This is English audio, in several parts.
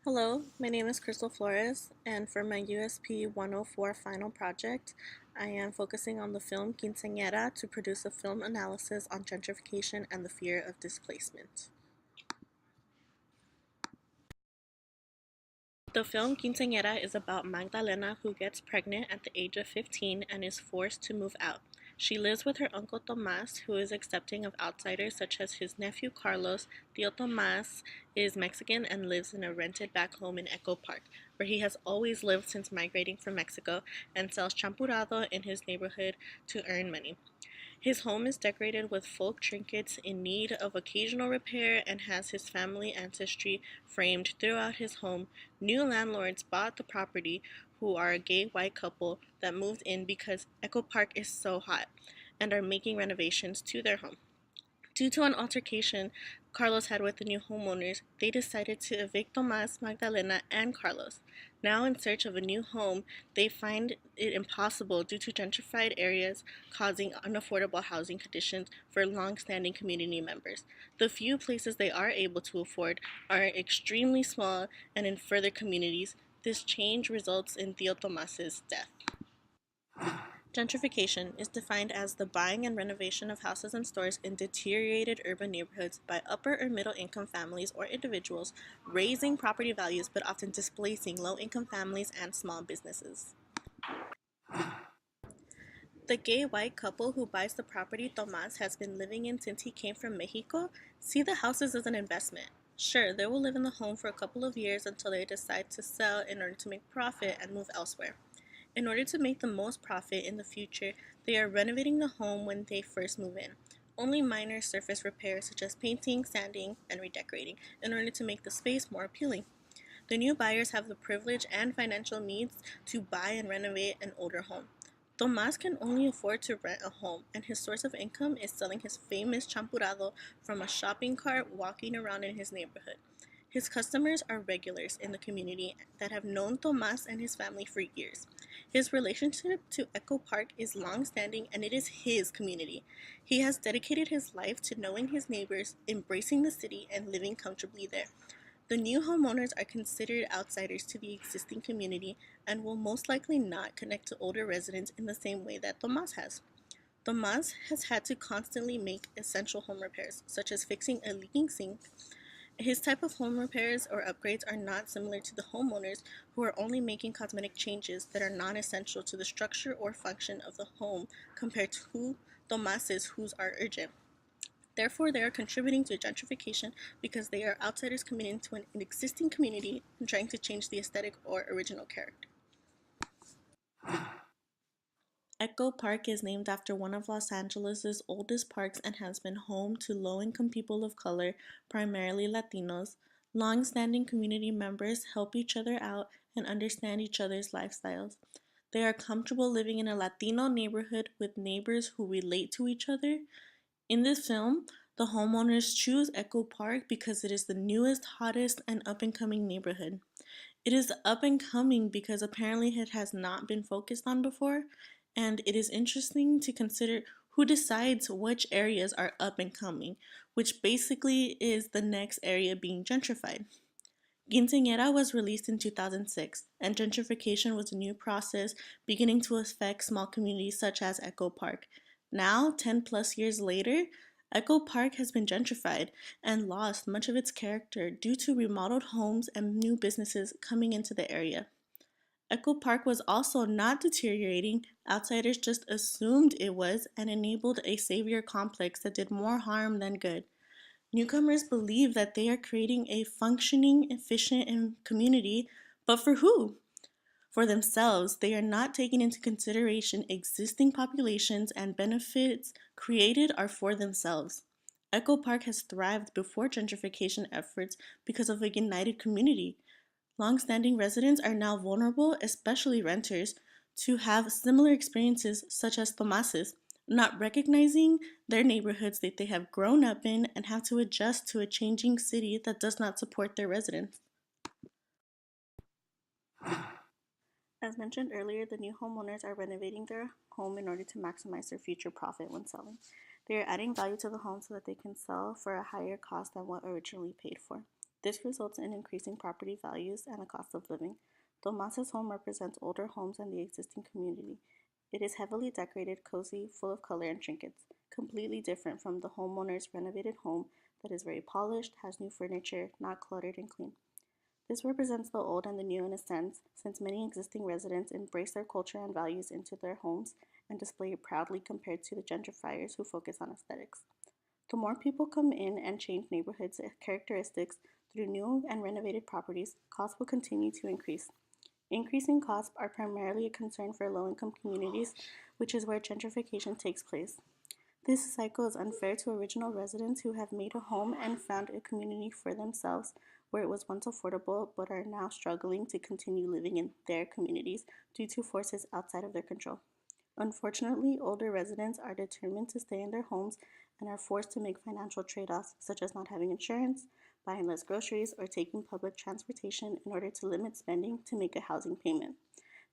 Hello, my name is Crystal Flores, and for my USP 104 final project, I am focusing on the film Quinceañera to produce a film analysis on gentrification and the fear of displacement. The film Quinceañera is about Magdalena who gets pregnant at the age of 15 and is forced to move out. She lives with her uncle Tomas, who is accepting of outsiders such as his nephew Carlos. Tío Tomas is Mexican and lives in a rented back home in Echo Park, where he has always lived since migrating from Mexico, and sells champurrado in his neighborhood to earn money. His home is decorated with folk trinkets in need of occasional repair and has his family ancestry framed throughout his home. New landlords bought the property who are a gay white couple that moved in because Echo Park is so hot and are making renovations to their home. Due to an altercation Carlos had with the new homeowners, they decided to evict Tomas, Magdalena, and Carlos. Now, in search of a new home, they find it impossible due to gentrified areas causing unaffordable housing conditions for long-standing community members. The few places they are able to afford are extremely small and in further communities. This change results in Tío Tomas's death. Gentrification is defined as the buying and renovation of houses and stores in deteriorated urban neighborhoods by upper or middle income families or individuals, raising property values but often displacing low income families and small businesses. The gay white couple who buys the property Tomas has been living in since he came from Mexico see the houses as an investment. Sure, they will live in the home for a couple of years until they decide to sell in order to make profit and move elsewhere. In order to make the most profit in the future, they are renovating the home when they first move in. Only minor surface repairs such as painting, sanding, and redecorating in order to make the space more appealing. The new buyers have the privilege and financial means to buy and renovate an older home. Tomas can only afford to rent a home, and his source of income is selling his famous champurrado from a shopping cart walking around in his neighborhood. His customers are regulars in the community that have known Tomas and his family for years. His relationship to Echo Park is long-standing and it is his community. He has dedicated his life to knowing his neighbors, embracing the city, and living comfortably there. The new homeowners are considered outsiders to the existing community and will most likely not connect to older residents in the same way that Tomas has. Tomas has had to constantly make essential home repairs, such as fixing a leaking sink. His type of home repairs or upgrades are not similar to the homeowners who are only making cosmetic changes that are non-essential to the structure or function of the home compared to Tomas's whose are urgent. Therefore, they are contributing to gentrification because they are outsiders coming into an existing community and trying to change the aesthetic or original character. Echo Park is named after one of Los Angeles' oldest parks and has been home to low-income people of color, primarily Latinos. Long-standing community members help each other out and understand each other's lifestyles. They are comfortable living in a Latino neighborhood with neighbors who relate to each other. In this film, the homeowners choose Echo Park because it is the newest, hottest, and up-and-coming neighborhood. It is up and coming because apparently it has not been focused on before, and it is interesting to consider who decides which areas are up and coming, which basically is the next area being gentrified. Quinceañera was released in 2006, and gentrification was a new process beginning to affect small communities such as Echo Park. Now, 10 plus years later, Echo Park has been gentrified and lost much of its character due to remodeled homes and new businesses coming into the area. Echo Park was also not deteriorating, outsiders just assumed it was and enabled a savior complex that did more harm than good. Newcomers believe that they are creating a functioning, efficient community, but for who? For themselves. They are not taking into consideration existing populations, and benefits created are for themselves. Echo Park has thrived before gentrification efforts because of a united community. Long-standing residents are now vulnerable, especially renters, to have similar experiences such as Tomas's, not recognizing their neighborhoods that they have grown up in and have to adjust to a changing city that does not support their residents. As mentioned earlier, the new homeowners are renovating their home in order to maximize their future profit when selling. They are adding value to the home so that they can sell for a higher cost than what originally paid for. This results in increasing property values and a cost of living. Tomas's home represents older homes in the existing community. It is heavily decorated, cozy, full of color and trinkets, completely different from the homeowner's renovated home that is very polished, has new furniture, not cluttered and clean. This represents the old and the new in a sense, since many existing residents embrace their culture and values into their homes and display it proudly compared to the gentrifiers who focus on aesthetics. The more people come in and change neighborhoods' characteristics through new and renovated properties, costs will continue to increase. Increasing costs are primarily a concern for low income communities, which is where gentrification takes place. This cycle is unfair to original residents who have made a home and found a community for themselves where it was once affordable but are now struggling to continue living in their communities due to forces outside of their control. Unfortunately, older residents are determined to stay in their homes and are forced to make financial trade offs, such as not having insurance, buying less groceries, or taking public transportation in order to limit spending to make a housing payment.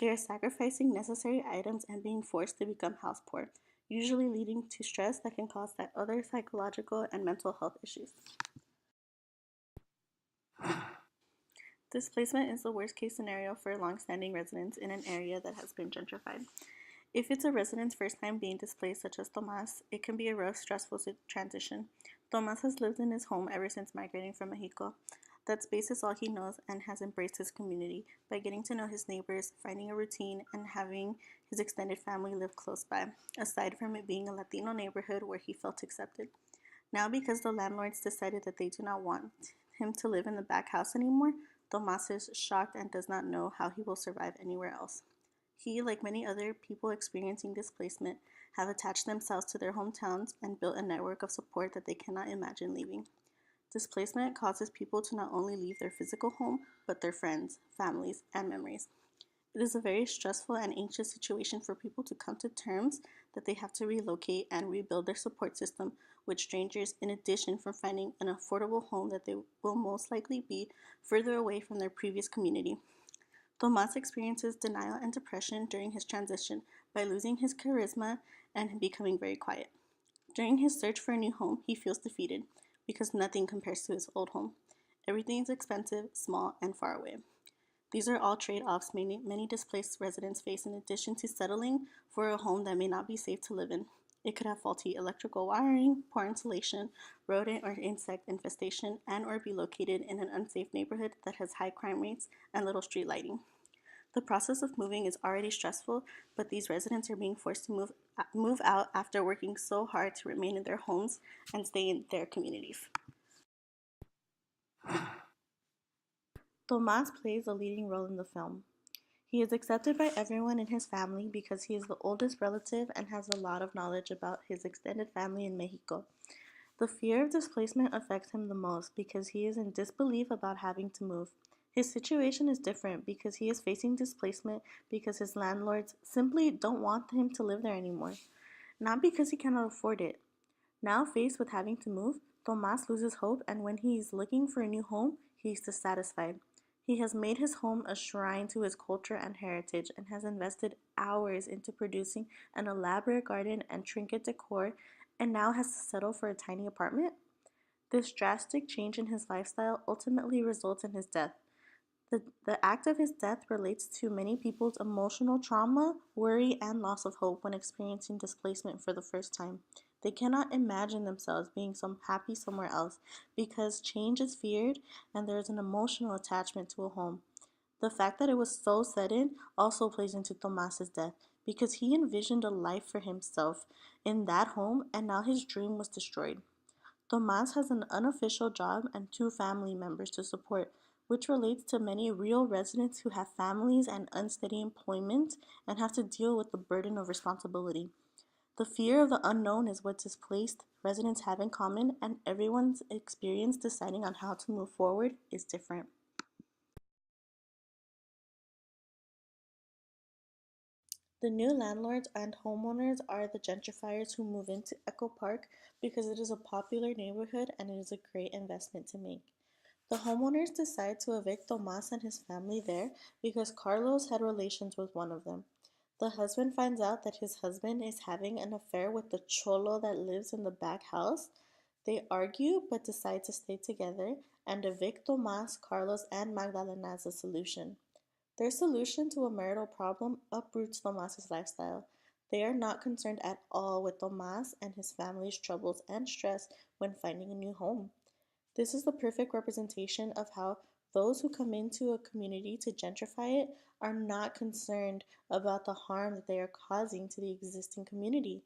They are sacrificing necessary items and being forced to become house poor, usually leading to stress that can cause that other psychological and mental health issues. Displacement is the worst case scenario for long-standing residents in an area that has been gentrified. If it's a resident's first time being displaced, such as Tomas, it can be a rough, stressful transition. Tomas has lived in his home ever since migrating from Mexico. That space is all he knows and has embraced his community by getting to know his neighbors, finding a routine, and having his extended family live close by, aside from it being a Latino neighborhood where he felt accepted. Now, because the landlords decided that they do not want him to live in the back house anymore, Tomas is shocked and does not know how he will survive anywhere else. He, like many other people experiencing displacement, have attached themselves to their hometowns and built a network of support that they cannot imagine leaving. Displacement causes people to not only leave their physical home, but their friends, families, and memories. It is a very stressful and anxious situation for people to come to terms that they have to relocate and rebuild their support system with strangers, in addition from finding an affordable home that they will most likely be further away from their previous community. Tomas experiences denial and depression during his transition by losing his charisma and becoming very quiet. During his search for a new home, he feels defeated because nothing compares to his old home. Everything is expensive, small, and far away. These are all trade offs many displaced residents face in addition to settling for a home that may not be safe to live in. It could have faulty electrical wiring, poor insulation, rodent or insect infestation, and or be located in an unsafe neighborhood that has high crime rates and little street lighting. The process of moving is already stressful, but these residents are being forced to move out after working so hard to remain in their homes and stay in their communities. Tomas plays a leading role in the film. He is accepted by everyone in his family because he is the oldest relative and has a lot of knowledge about his extended family in Mexico. The fear of displacement affects him the most because he is in disbelief about having to move. His situation is different because he is facing displacement because his landlords simply don't want him to live there anymore, not because he cannot afford it. Now faced with having to move, Tomas loses hope, and when he is looking for a new home, he is dissatisfied. He has made his home a shrine to his culture and heritage and has invested hours into producing an elaborate garden and trinket decor and now has to settle for a tiny apartment? This drastic change in his lifestyle ultimately results in his death. The act of his death relates to many people's emotional trauma, worry, and loss of hope when experiencing displacement for the first time. They cannot imagine themselves being happy somewhere else because change is feared and there is an emotional attachment to a home. The fact that it was so sudden also plays into Tomas's death because he envisioned a life for himself in that home and now his dream was destroyed. Tomas has an unofficial job and two family members to support, which relates to many real residents who have families and unsteady employment and have to deal with the burden of responsibility. The fear of the unknown is what displaced residents have in common, and everyone's experience deciding on how to move forward is different. The new landlords and homeowners are the gentrifiers who move into Echo Park because it is a popular neighborhood and it is a great investment to make. The homeowners decide to evict Tomas and his family there because Carlos had relations with one of them. The husband finds out that his husband is having an affair with the cholo that lives in the back house. They argue but decide to stay together, and evict Tomas, Carlos, and Magdalena as a solution. Their solution to a marital problem uproots Tomas's lifestyle. They are not concerned at all with Tomas and his family's troubles and stress when finding a new home. This is the perfect representation of how those who come into a community to gentrify it are not concerned about the harm that they are causing to the existing community.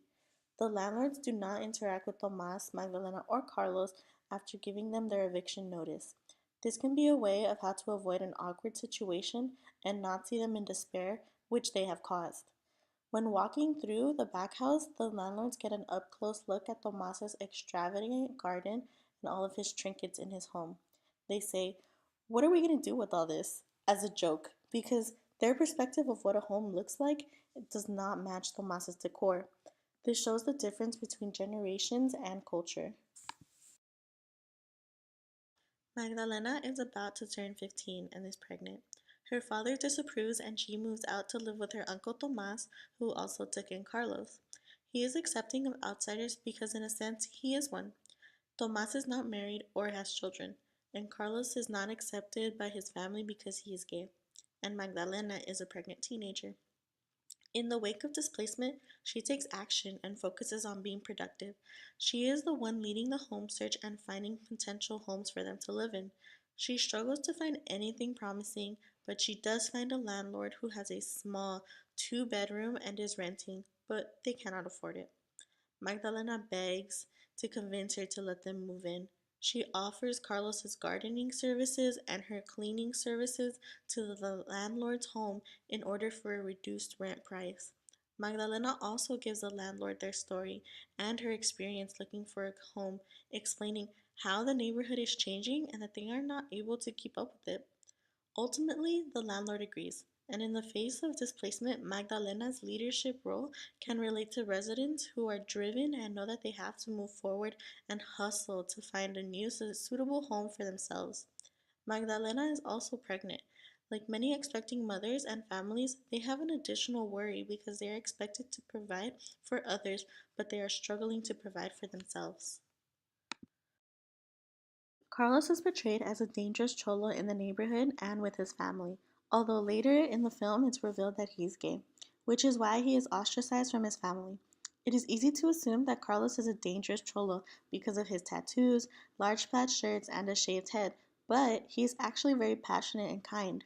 The landlords do not interact with Tomas, Magdalena, or Carlos after giving them their eviction notice. This can be a way of how to avoid an awkward situation and not see them in despair, which they have caused. When walking through the back house, the landlords get an up close look at Tomas's extravagant garden and all of his trinkets in his home. They say, "What are we going to do with all this?" as a joke, because their perspective of what a home looks like does not match Tomas's decor. This shows the difference between generations and culture. Magdalena is about to turn 15 and is pregnant. Her father disapproves and she moves out to live with her uncle Tomas, who also took in Carlos. He is accepting of outsiders because, in a sense, he is one. Tomas is not married or has children, and Carlos is not accepted by his family because he is gay, and Magdalena is a pregnant teenager. In the wake of displacement, she takes action and focuses on being productive. She is the one leading the home search and finding potential homes for them to live in. She struggles to find anything promising, but she does find a landlord who has a small two-bedroom and is renting, but they cannot afford it. Magdalena begs to convince her to let them move in. She offers Carlos's gardening services and her cleaning services to the landlord's home in order for a reduced rent price. Magdalena also gives the landlord their story and her experience looking for a home, explaining how the neighborhood is changing and that they are not able to keep up with it. Ultimately, the landlord agrees, and in the face of displacement, Magdalena's leadership role can relate to residents who are driven and know that they have to move forward and hustle to find a new suitable home for themselves. Magdalena is also pregnant. Like many expecting mothers and families, they have an additional worry because they are expected to provide for others, but they are struggling to provide for themselves. Carlos is portrayed as a dangerous cholo in the neighborhood and with his family, although later in the film it's revealed that he's gay, which is why he is ostracized from his family. It is easy to assume that Carlos is a dangerous cholo because of his tattoos, large plaid shirts, and a shaved head, but he is actually very passionate and kind.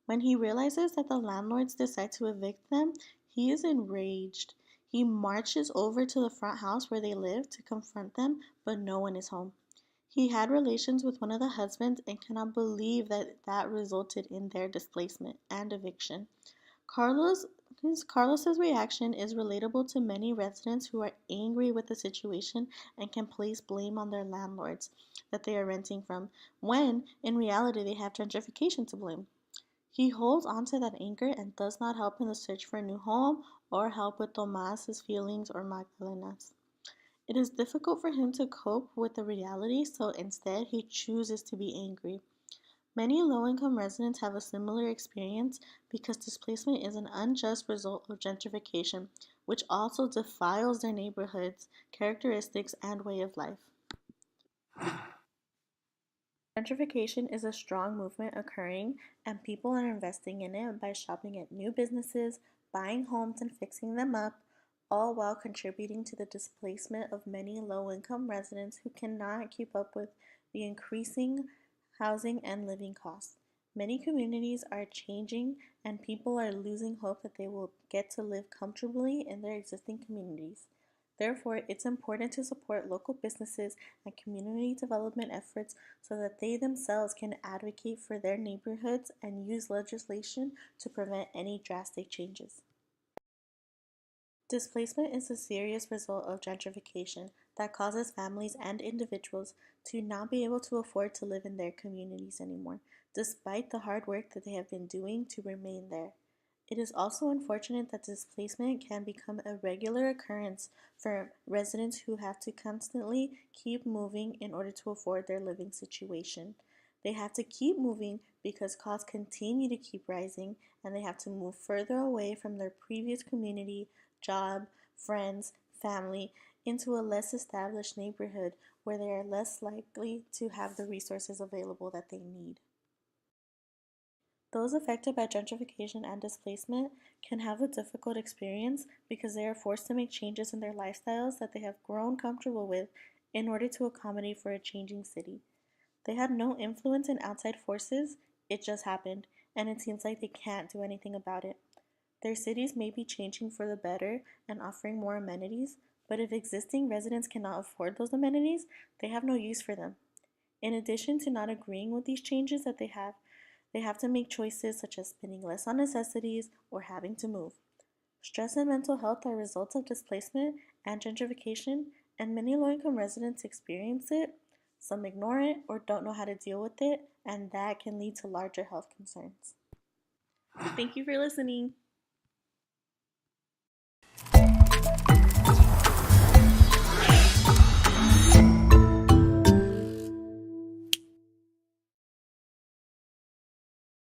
When he realizes that the landlords decide to evict them, he is enraged. He marches over to the front house where they live to confront them, but no one is home. He had relations with one of the husbands and cannot believe that that resulted in their displacement and eviction. Carlos Carlos's reaction is relatable to many residents who are angry with the situation and can place blame on their landlords that they are renting from, when in reality they have gentrification to blame. He holds on to that anger and does not help in the search for a new home or help with Tomas's feelings or Magdalena's. It is difficult for him to cope with the reality, so instead he chooses to be angry. Many low income residents have a similar experience because displacement is an unjust result of gentrification, which also defiles their neighborhoods, characteristics, and way of life. Gentrification is a strong movement occurring, and people are investing in it by shopping at new businesses, buying homes, and fixing them up, all while contributing to the displacement of many low income residents who cannot keep up with the increasing housing and living costs. Many communities are changing, and people are losing hope that they will get to live comfortably in their existing communities. Therefore, it's important to support local businesses and community development efforts so that they themselves can advocate for their neighborhoods and use legislation to prevent any drastic changes. Displacement is a serious result of gentrification that causes families and individuals to not be able to afford to live in their communities anymore, despite the hard work that they have been doing to remain there. It is also unfortunate that displacement can become a regular occurrence for residents who have to constantly keep moving in order to afford their living situation. They have to keep moving because costs continue to keep rising, and they have to move further away from their previous community, job, friends, family, into a less established neighborhood where they are less likely to have the resources available that they need. Those affected by gentrification and displacement can have a difficult experience because they are forced to make changes in their lifestyles that they have grown comfortable with in order to accommodate for a changing city. They had no influence in outside forces, it just happened, and it seems like they can't do anything about it. Their cities may be changing for the better and offering more amenities, but if existing residents cannot afford those amenities, they have no use for them. In addition to not agreeing with these changes that they have to make choices such as spending less on necessities or having to move. Stress and mental health are results of displacement and gentrification, and many low income residents experience it. Some ignore it or don't know how to deal with it, and that can lead to larger health concerns. Thank you for listening.